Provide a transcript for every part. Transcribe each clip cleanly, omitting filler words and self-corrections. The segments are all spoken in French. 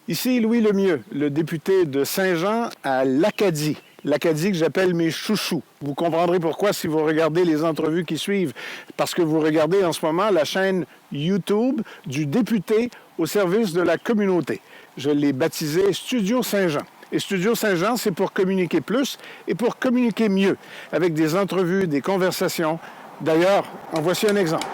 Ici Louis Lemieux, le député de Saint-Jean à l'Acadie. L'Acadie que j'appelle mes chouchous. Vous comprendrez pourquoi si vous regardez les entrevues qui suivent, parce que vous regardez en ce moment la chaîne YouTube du député au service de la communauté. Je l'ai baptisé Studio Saint-Jean. Et Studio Saint-Jean, c'est pour communiquer plus et pour communiquer mieux, avec des entrevues, des conversations. D'ailleurs, en voici un exemple.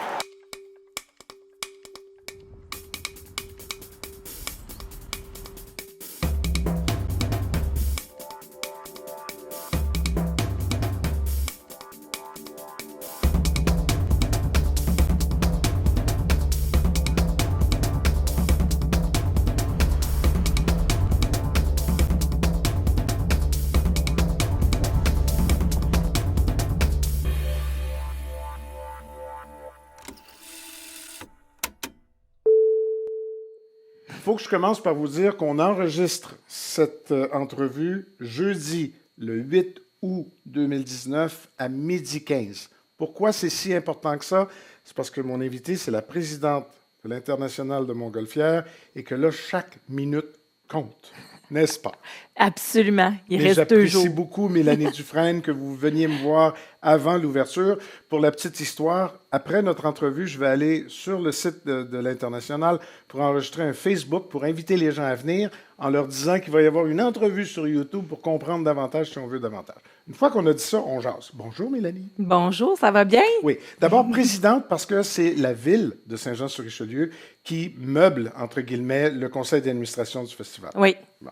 Il faut que je commence par vous dire qu'on enregistre cette entrevue jeudi, le 8 août 2019 à 12h15. Pourquoi c'est si important que ça? C'est parce que mon invité, c'est la présidente de l'Internationale de Montgolfière et que là, chaque minute compte, n'est-ce pas? Absolument. Il Mais reste 2 jours. j'apprécie beaucoup, Mélanie Dufresne, que vous veniez me voir avant l'ouverture. Pour la petite histoire, après notre entrevue, je vais aller sur le site de l'Internationale pour enregistrer un Facebook pour inviter les gens à venir en leur disant qu'il va y avoir une entrevue sur YouTube pour comprendre davantage si on veut davantage. Une fois qu'on a dit ça, on jase. Bonjour, Mélanie. Bonjour, ça va bien? Oui. D'abord, présidente, parce que c'est la ville de Saint-Jean-sur-Richelieu qui meuble, entre guillemets, le conseil d'administration du festival. Oui. Bon.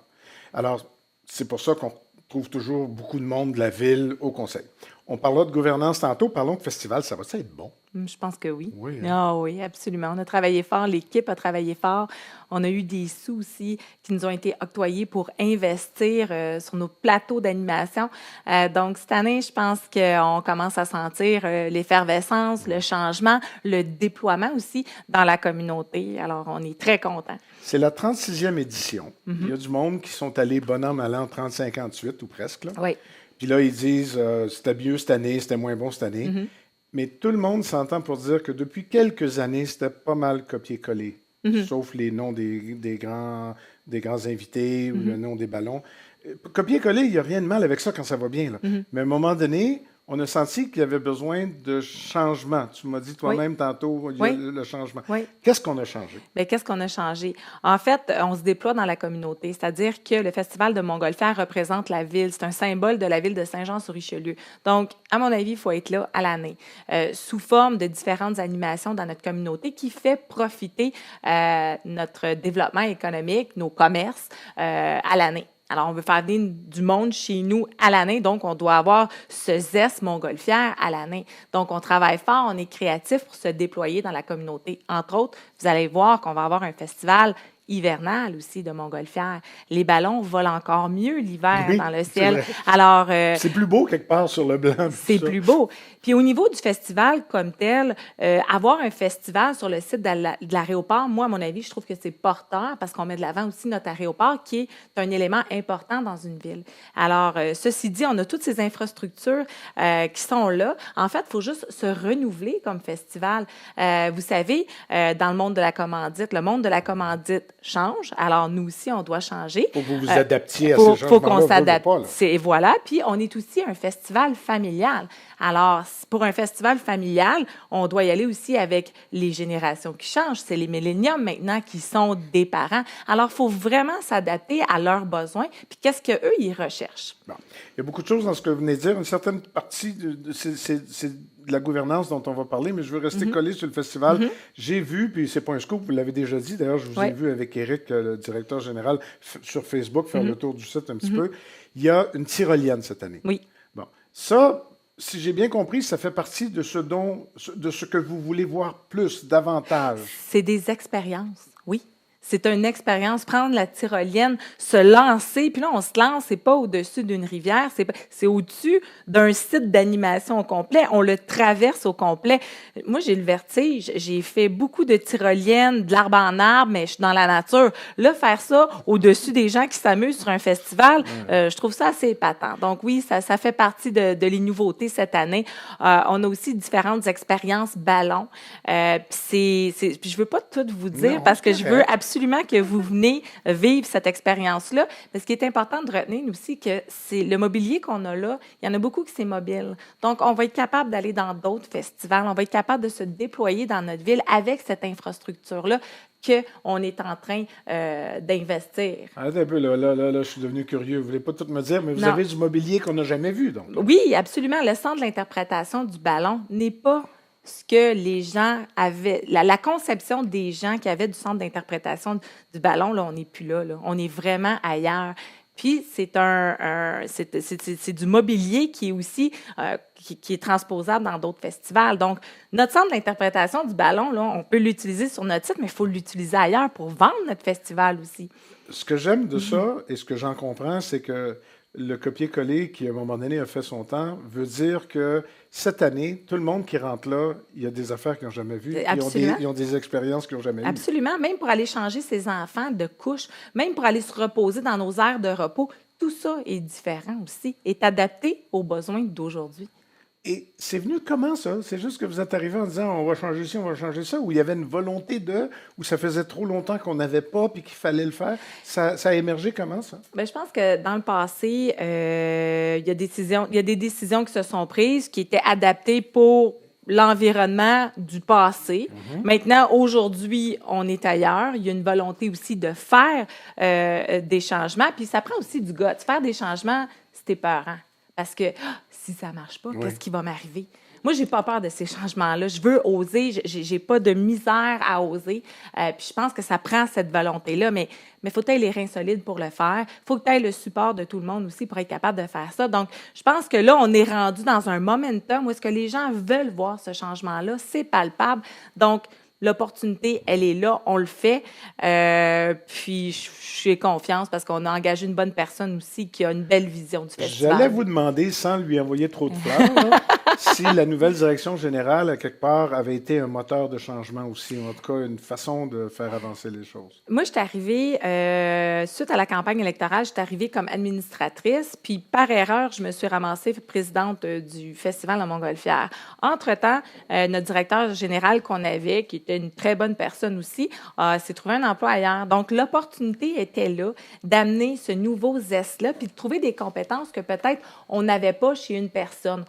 Alors, c'est pour ça qu'on trouve toujours beaucoup de monde de la ville au conseil. On parlera de gouvernance tantôt, parlons de festival, ça va être bon? Je pense que oui. Oui, hein? Ah oui, absolument. On a travaillé fort, l'équipe a travaillé fort. On a eu des sous aussi qui nous ont été octroyés pour investir sur nos plateaux d'animation. Donc, cette année, je pense qu'on commence à sentir l'effervescence, le changement, le déploiement aussi dans la communauté. Alors, on est très contents. C'est la 36e édition. Il y a du monde qui sont allés bon an, mal an, 30-58 ou presque. Là. Oui. Puis là, ils disent c'était mieux cette année, c'était moins bon cette année. Mais tout le monde s'entend pour dire que depuis quelques années, c'était pas mal copié-collé, sauf les noms des grands invités ou le nom des ballons. Copier-coller, il n'y a rien de mal avec ça quand ça va bien. Là. Mais à un moment donné, on a senti qu'il y avait besoin de changement. Tu m'as dit toi-même tantôt, il y a le changement. Oui. Qu'est-ce qu'on a changé? Bien, qu'est-ce qu'on a changé? En fait, on se déploie dans la communauté, c'est-à-dire que le Festival de Montgolfière représente la ville. C'est un symbole de la ville de Saint-Jean-sur-Richelieu. Donc, à mon avis, il faut être là à l'année, sous forme de différentes animations dans notre communauté qui fait profiter notre développement économique, nos commerces à l'année. Alors, on veut faire venir du monde chez nous à l'année, donc on doit avoir ce zeste montgolfière à l'année. Donc, on travaille fort, on est créatif pour se déployer dans la communauté. Entre autres, vous allez voir qu'on va avoir un festival hivernal aussi de montgolfière. Les ballons volent encore mieux l'hiver dans le ciel. Alors, c'est plus beau quelque part sur le blanc. C'est plus beau. Puis au niveau du festival comme tel, avoir un festival sur le site de l'aéroport, moi, à mon avis, je trouve que c'est porteur parce qu'on met de l'avant aussi notre aéroport qui est un élément important dans une ville. Alors, ceci dit, on a toutes ces infrastructures qui sont là. En fait, il faut juste se renouveler comme festival. Vous savez, dans le monde de la commandite, le monde de la commandite change. Alors, nous aussi, on doit changer. Faut que vous vous adaptiez à ces changements-là. Faut qu'on s'adapte. Et voilà. Puis, on est aussi un festival familial. Alors, pour un festival familial, on doit y aller aussi avec les générations qui changent. C'est les milléniums maintenant qui sont des parents. Alors, il faut vraiment s'adapter à leurs besoins. Puis, qu'est-ce qu'eux, ils recherchent? Bon. Il y a beaucoup de choses dans ce que vous venez de dire. Une certaine partie, c'est de la gouvernance dont on va parler, mais je veux rester collé sur le festival. J'ai vu, puis c'est pas un scoop, vous l'avez déjà dit, d'ailleurs, je vous ai vu avec Éric, le directeur général, sur Facebook, faire le tour du site un petit peu. Il y a une tyrolienne cette année. Oui. Bon. Ça, si j'ai bien compris, ça fait partie de ce que vous voulez voir plus, davantage. C'est des expériences, oui. C'est une expérience, prendre la tyrolienne, se lancer, puis là, on se lance, c'est pas au-dessus d'une rivière, c'est au-dessus d'un site d'animation au complet, on le traverse au complet. Moi, j'ai le vertige, j'ai fait beaucoup de tyroliennes, de l'arbre en arbre, mais je suis dans la nature. Là, faire ça au-dessus des gens qui s'amusent sur un festival, je trouve ça assez épatant. Donc oui, ça fait partie de les nouveautés cette année. On a aussi différentes expériences ballons. Puis je veux pas tout vous dire parce que je veux absolument absolument que vous venez vivre cette expérience-là. Mais ce qui est important de retenir aussi, que c'est le mobilier qu'on a là, il y en a beaucoup qui c'est mobile. Donc, on va être capable d'aller dans d'autres festivals, on va être capable de se déployer dans notre ville avec cette infrastructure-là qu'on est en train d'investir. Arrêtez un peu, là, je suis devenu curieux. Vous voulez pas tout me dire, mais vous Non. avez du mobilier qu'on n'a jamais vu, donc. Oui, absolument. Le centre de l'interprétation du ballon n'est pas ce que les gens avaient, la conception des gens qui avaient du centre d'interprétation du ballon, là, on n'est plus là. On est vraiment ailleurs. Puis, c'est c'est du mobilier qui est aussi qui est transposable dans d'autres festivals. Donc, notre centre d'interprétation du ballon, là, on peut l'utiliser sur notre site, mais il faut l'utiliser ailleurs pour vendre notre festival aussi. Ce que j'aime de ça, et ce que j'en comprends, c'est que le copier-coller, qui à un moment donné a fait son temps, veut dire que cette année, tout le monde qui rentre là, il y a des affaires qu'ils n'ont jamais vues. Ils ont des expériences qu'ils n'ont jamais eues. Absolument. Même pour aller changer ses enfants de couche, même pour aller se reposer dans nos aires de repos, tout ça est différent aussi, est adapté aux besoins d'aujourd'hui. Et c'est venu comment, ça? C'est juste que vous êtes arrivé en disant on va changer ci, on va changer ça, ou il y avait une volonté ou ça faisait trop longtemps qu'on n'avait pas puis qu'il fallait le faire? Ça a émergé comment, ça? Bien, je pense que dans le passé, il y a des décisions qui se sont prises qui étaient adaptées pour l'environnement du passé. Maintenant, aujourd'hui, on est ailleurs. Il y a une volonté aussi de faire des changements. Puis ça prend aussi du goût. Faire des changements, c'est épeurant. Parce que si ça ne marche pas, qu'est-ce qui va m'arriver? Moi, j'ai pas peur de ces changements-là. Je veux oser. J'ai pas de misère à oser. Puis je pense que ça prend cette volonté-là. Mais faut que tu aies les reins solides pour le faire. Faut que tu aies le support de tout le monde aussi pour être capable de faire ça. Donc, je pense que là, on est rendu dans un momentum où est-ce que les gens veulent voir ce changement-là. C'est palpable. Donc, l'opportunité, elle est là, on le fait. Puis, j'ai confiance parce qu'on a engagé une bonne personne aussi qui a une belle vision du festival. J'allais vous demander, sans lui envoyer trop de fleurs, là, si la nouvelle direction générale, à quelque part, avait été un moteur de changement aussi, ou en tout cas une façon de faire avancer les choses. Moi, je suis arrivée, suite à la campagne électorale, je suis arrivée comme administratrice, puis par erreur, je me suis ramassée présidente du Festival de Montgolfière. Entre-temps, notre directeur général qu'on avait, qui était une très bonne personne aussi, s'est trouvé un emploi ailleurs. Donc, l'opportunité était là d'amener ce nouveau zeste-là, puis de trouver des compétences que peut-être on n'avait pas chez une personne.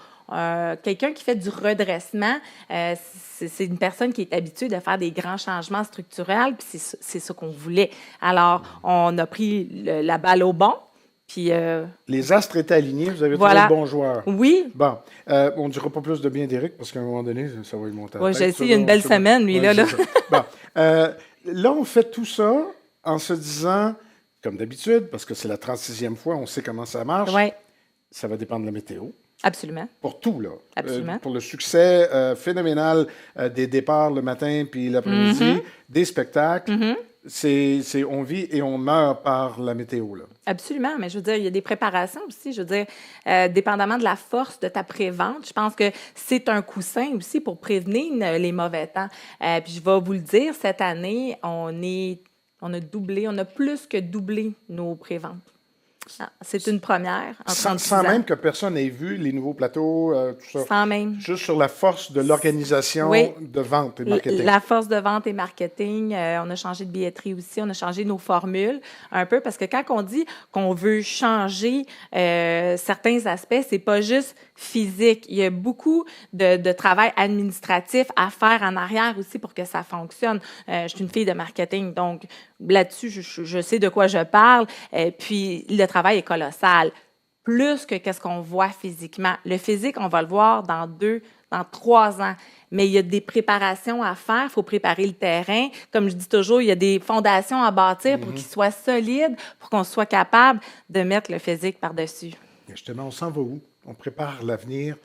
Quelqu'un qui fait du redressement, c'est une personne qui est habituée de faire des grands changements structurels, puis c'est ça qu'on voulait. Alors, on a pris la balle au bon, puis... Les astres étaient alignés, vous avez voilà. trouvé le bon joueur. Oui. Bon, on ne dira pas plus de bien d'Éric, parce qu'à un moment donné, ça va lui monter à la Oui, tête. je sais, il y a une belle semaine, lui, là. Bon, là, on fait tout ça en se disant, comme d'habitude, parce que c'est la 36e fois, on sait comment ça marche, ça va dépendre de la météo. Absolument. Pour tout, là. Absolument. Pour le succès phénoménal des départs le matin puis l'après-midi, des spectacles, on vit et on meurt par la météo, là. Absolument, mais je veux dire, il y a des préparations aussi. Je veux dire, dépendamment de la force de ta prévente, je pense que c'est un coussin aussi pour prévenir les mauvais temps. Puis je vais vous le dire, cette année, on a plus que doublé nos préventes. C'est une première en 36 ans. Sans même que personne ait vu les nouveaux plateaux, tout ça. Sans même. Juste sur la force de l'organisation de vente et marketing. La force de vente et marketing. On a changé de billetterie aussi. On a changé nos formules un peu parce que quand on dit qu'on veut changer certains aspects, c'est pas juste physique. Il y a beaucoup de travail administratif à faire en arrière aussi pour que ça fonctionne. Je suis une fille de marketing, donc là-dessus, je sais de quoi je parle. Puis le travail est colossal, plus que qu'est-ce qu'on voit physiquement. Le physique, on va le voir dans 3 ans. Mais il y a des préparations à faire. Il faut préparer le terrain. Comme je dis toujours, il y a des fondations à bâtir pour qu'il soit solide, pour qu'on soit capable de mettre le physique par-dessus. Justement, on s'en va où? On prépare l'avenir.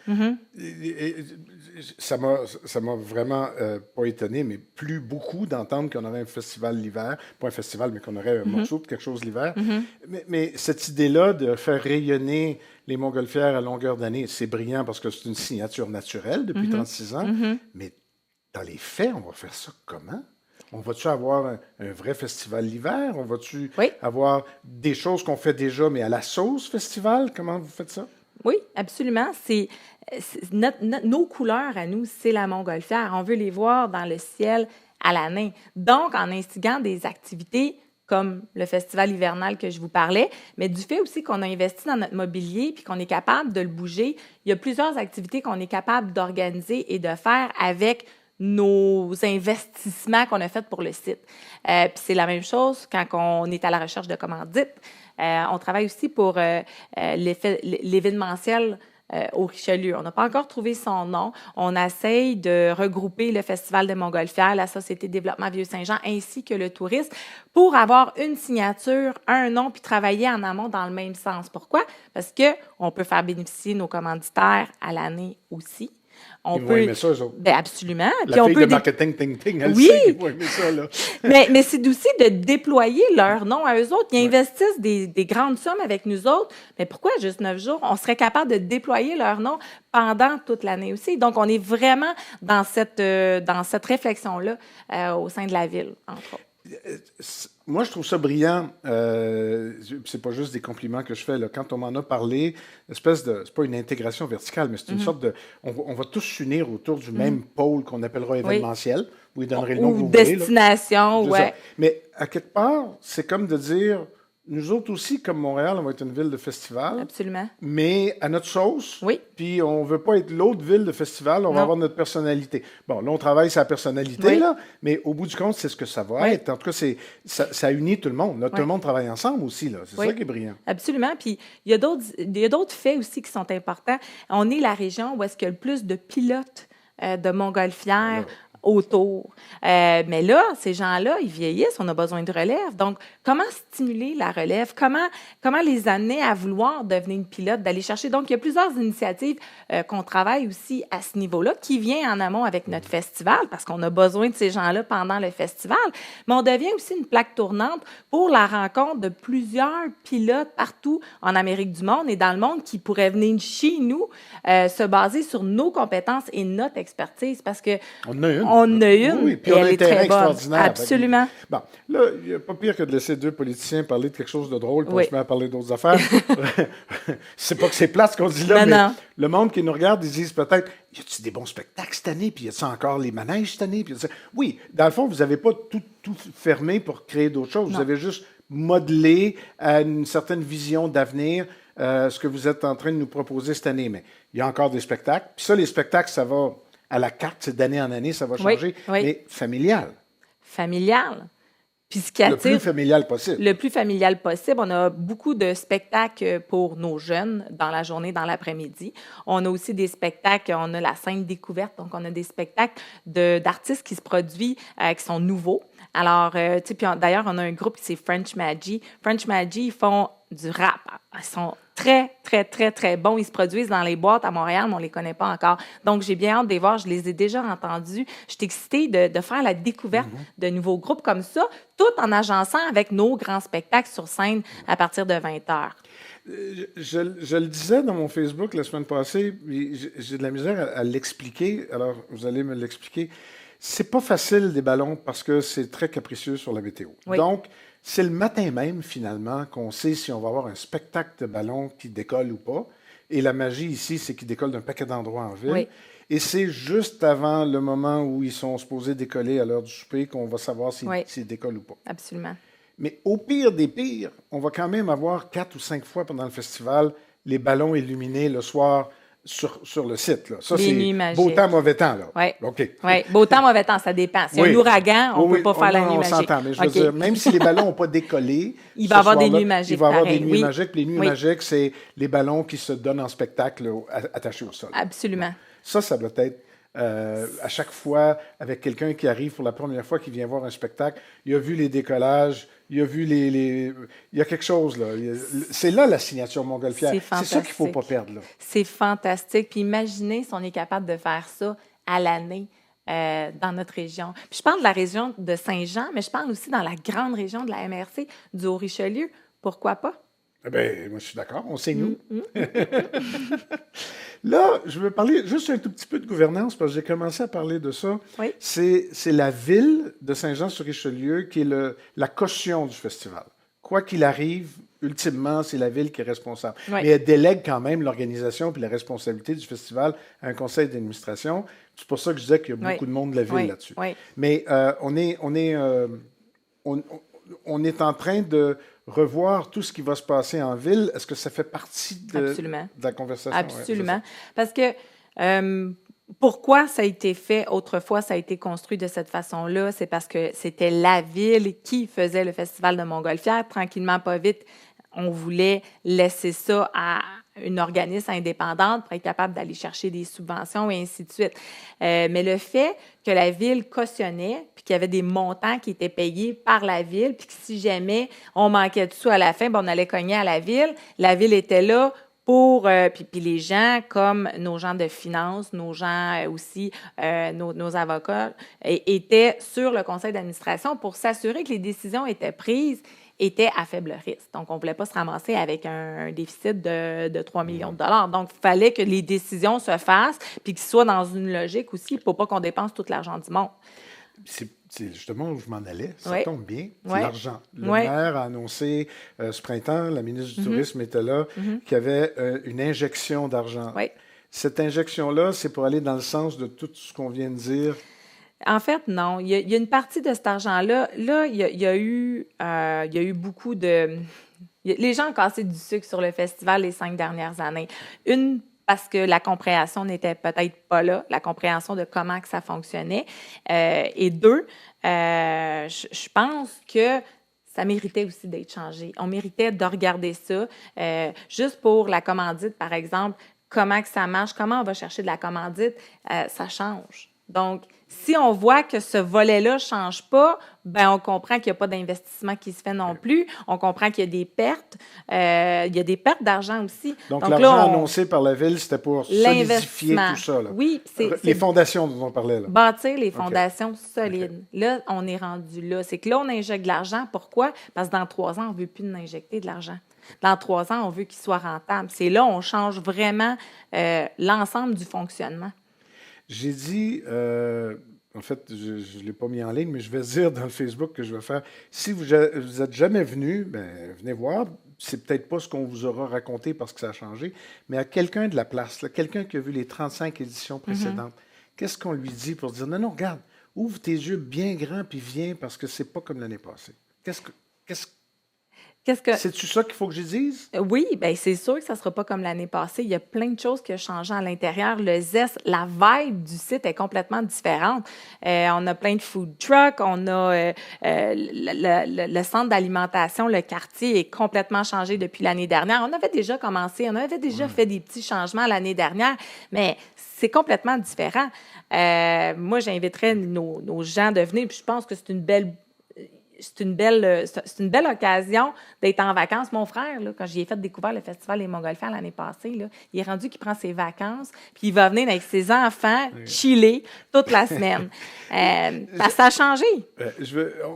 Ça m'a vraiment pas étonné, mais plu beaucoup d'entendre qu'on aurait un festival l'hiver. Pas un festival, mais qu'on aurait un morceau de quelque chose l'hiver. Mais cette idée-là de faire rayonner les montgolfières à longueur d'année, c'est brillant parce que c'est une signature naturelle depuis 36 ans. Mais dans les faits, on va faire ça comment? On va-tu avoir un vrai festival l'hiver? On va-tu avoir des choses qu'on fait déjà, mais à la sauce festival? Comment vous faites ça? Oui, absolument. Nos couleurs à nous, c'est la montgolfière. On veut les voir dans le ciel à l'année. Donc, en instigant des activités comme le festival hivernal que je vous parlais, mais du fait aussi qu'on a investi dans notre mobilier puis qu'on est capable de le bouger, il y a plusieurs activités qu'on est capable d'organiser et de faire avec nos investissements qu'on a faits pour le site. Puis c'est la même chose quand on est à la recherche de commandites. On travaille aussi pour l'événementiel au Richelieu. On n'a pas encore trouvé son nom. On essaye de regrouper le Festival de Montgolfière, la Société de développement Vieux-Saint-Jean, ainsi que le tourisme, pour avoir une signature, un nom, puis travailler en amont dans le même sens. Pourquoi? Parce qu'on peut faire bénéficier nos commanditaires à l'année aussi. Ils vont aimer ça, eux autres. Bien, absolument. La Puis fille on peut de marketing, elle oui. sait qu'ils vont aimer ça, là. mais c'est aussi de déployer leur nom à eux autres. Ils investissent des grandes sommes avec nous autres. Mais pourquoi juste 9 jours? On serait capable de déployer leur nom pendant toute l'année aussi. Donc, on est vraiment dans cette réflexion-là au sein de la ville, entre autres. Moi, je trouve ça brillant. C'est pas juste des compliments que je fais. Là. Quand on m'en a parlé, c'est pas une intégration verticale, mais c'est une sorte de... On va tous s'unir autour du même pôle qu'on appellera événementiel. Vous lui donnerez le nom que vous voulez. Ou destination, là. ouais. Mais à quelque part, c'est comme de dire... Nous autres aussi, comme Montréal, on va être une ville de festival. Absolument. Mais à notre sauce. Oui. Puis on ne veut pas être l'autre ville de festival, on va avoir notre personnalité. Bon, là, on travaille sur la personnalité, là, mais au bout du compte, c'est ce que ça va être. En tout cas, ça unit tout le monde. Là. Tout le monde travaille ensemble aussi. Là. C'est ça qui est brillant. Absolument. Puis il y a d'autres faits aussi qui sont importants. On est la région où est-ce qu'il y a le plus de pilotes de montgolfières autour. Mais là, ces gens-là, ils vieillissent, on a besoin de relève. Donc, comment stimuler la relève? Comment les amener à vouloir devenir une pilote, d'aller chercher? Donc, il y a plusieurs initiatives qu'on travaille aussi à ce niveau-là, qui vient en amont avec notre festival, parce qu'on a besoin de ces gens-là pendant le festival. Mais on devient aussi une plaque tournante pour la rencontre de plusieurs pilotes partout en Amérique du monde et dans le monde qui pourraient venir chez nous se baser sur nos compétences et notre expertise, parce que on a une, oui, puis et on a elle un est terrain très bonne. extraordinaire. Absolument. Bon, là, il n'y a pas pire que de laisser deux politiciens parler de quelque chose de drôle, puis on se met à parler d'autres affaires. C'est pas que c'est plate ce qu'on dit là, mais le monde qui nous regarde, ils disent peut-être, y a-t-il des bons spectacles cette année, puis y a-t-il encore les manèges cette année? Puis oui, dans le fond, vous n'avez pas tout fermé pour créer d'autres choses. Vous avez juste modelé à une certaine vision d'avenir ce que vous êtes en train de nous proposer cette année. Mais il y a encore des spectacles. Puis ça, les spectacles, ça va... à la carte, c'est d'année en année, ça va changer, mais familial. Familial. Puis ce qui attire, le plus familial possible. Le plus familial possible. On a beaucoup de spectacles pour nos jeunes dans la journée, dans l'après-midi. On a aussi des spectacles, on a la scène découverte, donc on a des spectacles d'artistes qui se produisent, qui sont nouveaux. Alors, tu sais, puis d'ailleurs, on a un groupe qui c'est French Magie. French Magie, ils font du rap. Ils sont très, très, très, très bons. Ils se produisent dans les boîtes à Montréal, mais on ne les connaît pas encore. Donc, j'ai bien hâte de les voir. Je les ai déjà entendus. Je suis excitée de faire la découverte de nouveaux groupes comme ça, tout en agençant avec nos grands spectacles sur scène à partir de 20 heures. Je le disais dans mon Facebook la semaine passée, j'ai de la misère à l'expliquer. Alors, vous allez me l'expliquer. C'est pas facile des ballons parce que c'est très capricieux sur la météo. Oui. Donc, c'est le matin même, finalement, qu'on sait si on va avoir un spectacle de ballons qui décolle ou pas. Et la magie ici, c'est qu'il décolle d'un paquet d'endroits en ville. Oui. Et c'est juste avant le moment où ils sont supposés décoller à l'heure du souper qu'on va savoir s'ils décollent ou pas. Absolument. Mais au pire des pires, on va quand même avoir 4 ou 5 fois pendant le festival les ballons illuminés le soir sur le site. Là. Ça, c'est beau temps, mauvais temps. Là. Oui. OK. Ouais. Beau temps, mauvais temps, ça dépend. Si y a un ouragan, on ne peut pas faire la nuit magique. On s'entend, mais je veux dire, même si les ballons n'ont pas décollé, il va y avoir des nuits magiques. Il va y avoir des nuits magiques. Les nuits magiques, c'est les ballons qui se donnent en spectacle attachés au sol. Absolument. Ça doit être à chaque fois avec quelqu'un qui arrive pour la première fois, qui vient voir un spectacle. Il a vu les décollages, il a vu il y a quelque chose, là. C'est là la signature montgolfière. C'est ça qu'il ne faut pas perdre, là. C'est fantastique. Puis imaginez si on est capable de faire ça à l'année dans notre région. Puis je parle de la région de Saint-Jean, mais je parle aussi dans la grande région de la MRC, du Haut-Richelieu. Pourquoi pas? Eh bien, moi, je suis d'accord. On sait nous. Là, je veux parler juste un tout petit peu de gouvernance, parce que j'ai commencé à parler de ça. Oui. C'est la ville de Saint-Jean-sur-Richelieu qui est la caution du festival. quoi qu'il arrive, ultimement, c'est la ville qui est responsable. Oui. Mais elle délègue quand même l'organisation puis la responsabilité du festival à un conseil d'administration. C'est pour ça que je disais qu'il y a beaucoup de monde de la ville là-dessus. Oui. Mais on est en train de revoir tout ce qui va se passer en ville. Est-ce que ça fait partie de la conversation? Absolument. Ouais, parce que pourquoi ça a été fait autrefois, ça a été construit de cette façon-là, c'est parce que c'était la ville qui faisait le festival de Montgolfière. Tranquillement, pas vite, on voulait laisser ça à une organisme indépendante pour être capable d'aller chercher des subventions et ainsi de suite. Mais le fait que la ville cautionnait, puis qu'il y avait des montants qui étaient payés par la ville, puis que si jamais on manquait de sous à la fin, ben on allait cogner à la ville était là pour, puis les gens, comme nos gens de finance, nos gens aussi, nos avocats, étaient sur le conseil d'administration pour s'assurer que les décisions étaient prises étaient à faible risque. Donc, on ne voulait pas se ramasser avec un déficit de 3 millions de dollars. Donc, il fallait que les décisions se fassent puis qu'ils soient dans une logique aussi pour pas qu'on dépense tout l'argent du monde. C'est justement où je m'en allais. Ça tombe bien. C'est l'argent. Le maire a annoncé ce printemps, la ministre du Tourisme était là, qu'il y avait une injection d'argent. Oui. Cette injection-là, c'est pour aller dans le sens de tout ce qu'on vient de dire. En fait, non. Il y a une partie de cet argent-là. Là, il y a eu beaucoup de... Les gens ont cassé du sucre sur le festival les 5 dernières années. Une, parce que la compréhension n'était peut-être pas là, la compréhension de comment que ça fonctionnait. Et deux, je pense que ça méritait aussi d'être changé. On méritait de regarder ça. Juste pour la commandite, par exemple, comment que ça marche, comment on va chercher de la commandite, ça change. Donc, si on voit que ce volet-là ne change pas, ben on comprend qu'il n'y a pas d'investissement qui se fait non plus. On comprend qu'il y a des pertes. Il y a des pertes d'argent aussi. Donc l'argent annoncé par la ville, c'était pour solidifier tout ça. Là. Oui. Les fondations dont on parlait. Là. Bâtir les fondations solides. Là, on est rendu là. C'est que là, on injecte de l'argent. Pourquoi? Parce que dans 3 ans, on ne veut plus injecter de l'argent. Dans 3 ans, on veut qu'il soit rentable. C'est là où on change vraiment l'ensemble du fonctionnement. J'ai dit, en fait, je ne l'ai pas mis en ligne, mais je vais dire dans le Facebook que je vais faire. Si vous n'êtes jamais venu, ben, venez voir. C'est peut-être pas ce qu'on vous aura raconté parce que ça a changé, mais à quelqu'un de la place, là, quelqu'un qui a vu les 35 éditions précédentes, qu'est-ce qu'on lui dit pour dire non, regarde, ouvre tes yeux bien grands puis viens parce que c'est pas comme l'année passée. C'est-tu ça qu'il faut que je dise? Oui, bien, c'est sûr que ça ne sera pas comme l'année passée. Il y a plein de choses qui ont changé à l'intérieur. Le zeste, la vibe du site est complètement différente. On a plein de food trucks, on a le centre d'alimentation, le quartier est complètement changé depuis l'année dernière. On avait déjà commencé, on avait déjà fait des petits changements l'année dernière, mais c'est complètement différent. Moi, j'inviterais nos gens de venir, puis je pense que c'est une belle occasion d'être en vacances. Mon frère, là, quand j'y ai fait découvrir le Festival des Montgolfières l'année passée, là, il est rendu qu'il prend ses vacances, puis il va venir avec ses enfants chiller toute la semaine. Parce que ça a changé.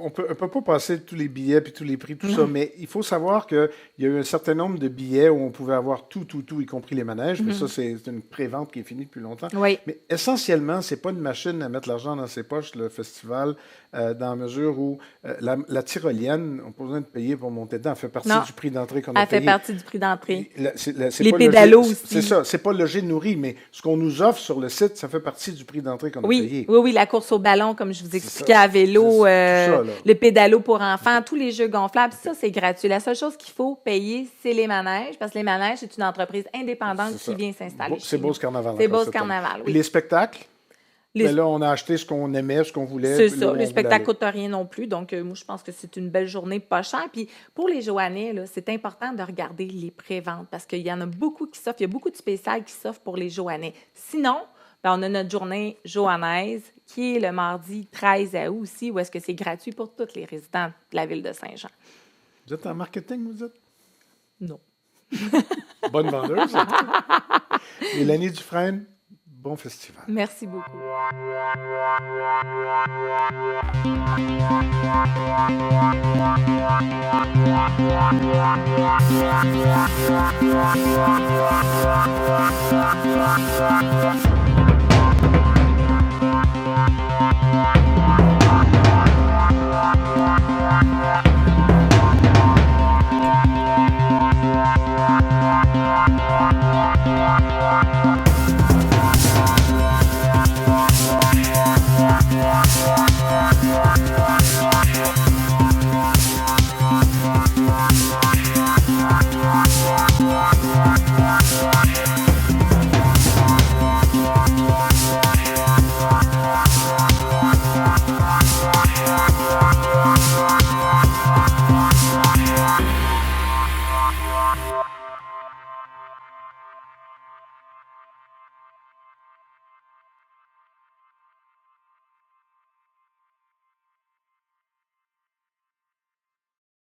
On peut pas passer tous les billets puis tous les prix, tout ça, mais il faut savoir qu'il y a eu un certain nombre de billets où on pouvait avoir tout, y compris les manèges, mais ça, c'est une prévente qui est finie depuis longtemps. Oui. Mais essentiellement, c'est pas une machine à mettre l'argent dans ses poches, le festival, dans la mesure où la tyrolienne, on n'a pas besoin de payer pour monter dedans. Elle fait partie du prix d'entrée qu'on a payé. Elle fait partie du prix d'entrée. Les pédalos aussi. C'est ça. C'est pas logé nourri, mais ce qu'on nous offre sur le site, ça fait partie du prix d'entrée qu'on a payé. Oui, la course au ballon, comme je vous expliquais, à vélo, le pédalo pour enfants, tous les jeux gonflables, ça, c'est gratuit. La seule chose qu'il faut payer, c'est les manèges, parce que les manèges, c'est une entreprise indépendante qui vient s'installer. C'est Beauce Carnaval. C'est Beauce Carnaval, oui. Et les spectacles? Mais là, on a acheté ce qu'on aimait, ce qu'on voulait. C'est ça. Les spectacles ne coûtent rien non plus. Donc, moi, je pense que c'est une belle journée pas chère. Puis, pour les Joannais, là, c'est important de regarder les préventes parce qu'il y en a beaucoup qui s'offrent. Il y a beaucoup de spéciales qui s'offrent pour les Joannais. Sinon, ben, on a notre journée joannaise qui est le mardi 13 août aussi, où est-ce que c'est gratuit pour tous les résidents de la ville de Saint-Jean. Vous êtes en marketing, vous êtes? Non. Bonne vendeuse. Mélanie Dufresne, bon festival. Merci beaucoup.